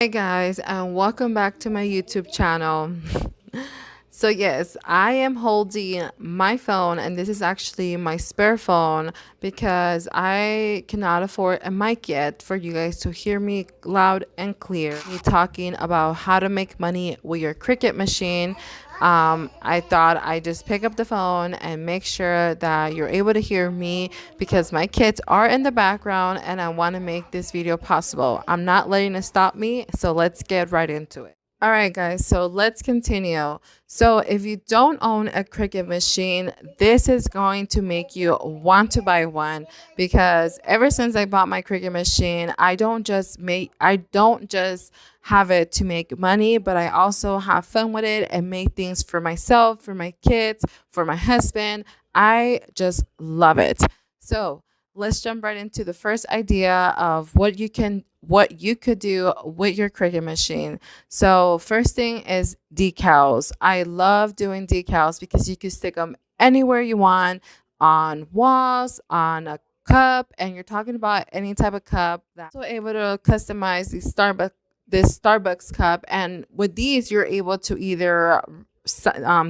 Hey guys, and welcome back to my YouTube channel. So, yes, I am holding my phone, and this is actually my spare phone because I cannot afford a mic yet for you guys to hear me loud and clear. Me talking about how to make money with your Cricut machine. I thought I just pick up the phone and make sure that you're able to hear me because my kids are in the background and I want to make this video possible. I'm not letting it stop me, so let's get right into it. All right, guys, so let's continue. So, if you don't own a Cricut machine, this is going to make you want to buy one because ever since I bought my Cricut machine, I don't just have it to make money, but I also have fun with it and make things for myself, for my kids, for my husband. I just love it. So, let's jump right into the first idea of what you could do with your Cricut machine. So first thing is decals. I love doing decals because you can stick them anywhere you want, on walls, on a cup, and you're talking about any type of cup. That's also able to customize this Starbucks cup, and with these you're able to either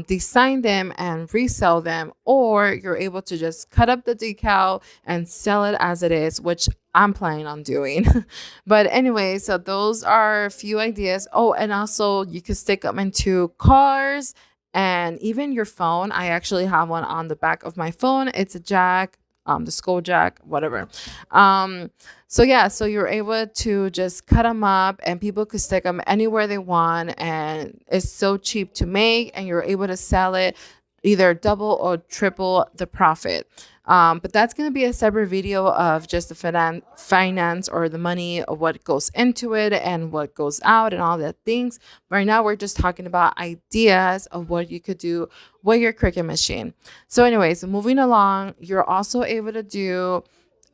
design them and resell them, or you're able to just cut up the decal and sell it as it is, which I'm planning on doing. But anyway, so those are a few ideas. Oh, and also you could stick them into cars and even your phone. I actually have one on the back of my phone. It's a jack, the skull jack, whatever. Um, so yeah, so you're able to just cut them up and people could stick them anywhere they want, and it's so cheap to make, and you're able to sell it either double or triple the profit. But that's going to be a separate video of just the finance or the money of what goes into it and what goes out and all that things. Right now, we're just talking about ideas of what you could do with your Cricut machine. So anyways, moving along, you're also able to do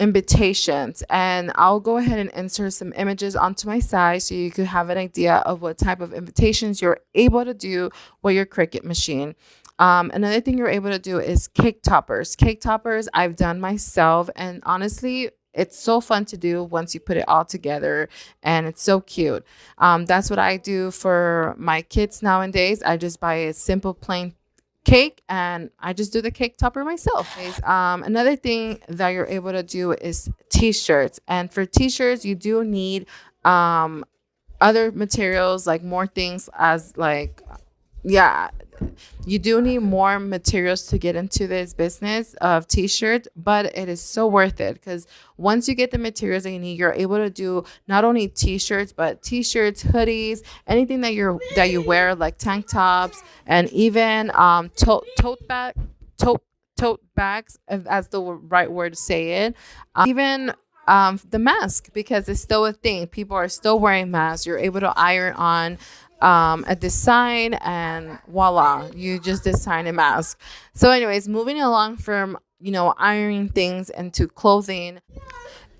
invitations, and I'll go ahead and insert some images onto my side so you could have an idea of what type of invitations you're able to do with your Cricut machine. Another thing you're able to do is cake toppers. Cake toppers I've done myself, and honestly, it's so fun to do once you put it all together, and it's so cute. That's what I do for my kids nowadays. I just buy a simple plain cake and I just do the cake topper myself. Another thing that you're able to do is t-shirts, and for t-shirts you do need other materials, like more things, as like, yeah, you do need more materials to get into this business of t-shirt, but it is so worth it because once you get the materials that you need, you're able to do not only t-shirts, but t-shirts, hoodies, anything that you wear, like tank tops, and even tote bags, if that's the right word to say it. Even the mask, because it's still a thing. People are still wearing masks. You're able to iron on a design, and voila, you just design a mask. So anyways, moving along from ironing things into clothing.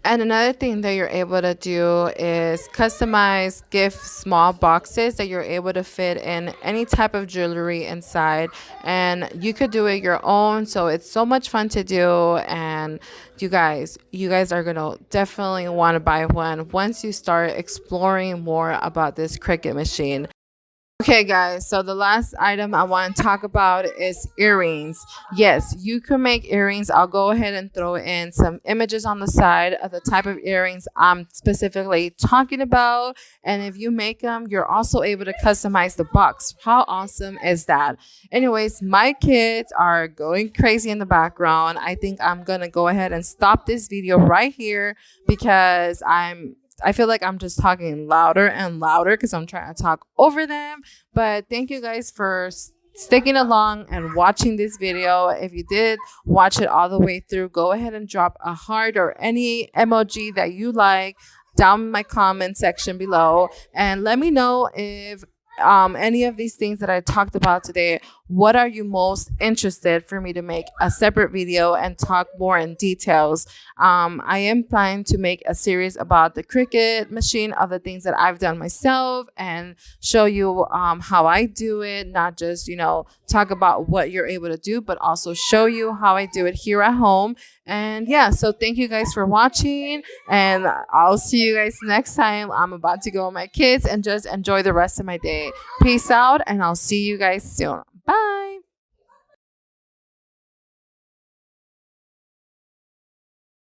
And another thing that you're able to do is customize gift small boxes that you're able to fit in any type of jewelry inside. And you could do it your own. So it's so much fun to do. And you guys are going to definitely want to buy one once you start exploring more about this Cricut machine. Okay, guys, so the last item I want to talk about is earrings. Yes, you can make earrings. I'll go ahead and throw in some images on the side of the type of earrings I'm specifically talking about. And if you make them, you're also able to customize the box. How awesome is that? Anyways, my kids are going crazy in the background. I think I'm going to go ahead and stop this video right here because I feel like I'm just talking louder and louder because I'm trying to talk over them. But thank you guys for sticking along and watching this video. If you did watch it all the way through, go ahead and drop a heart or any emoji that you like down in my comment section below. And let me know if any of these things that I talked about today what are you most interested for me to make a separate video and talk more in details. I am planning to make a series about the Cricut machine, of the things that I've done myself, and show you how I do it, not just, talk about what you're able to do, but also show you how I do it here at home. And yeah, so thank you guys for watching, and I'll see you guys next time. I'm about to go with my kids and just enjoy the rest of my day. Peace out, and I'll see you guys soon. Bye.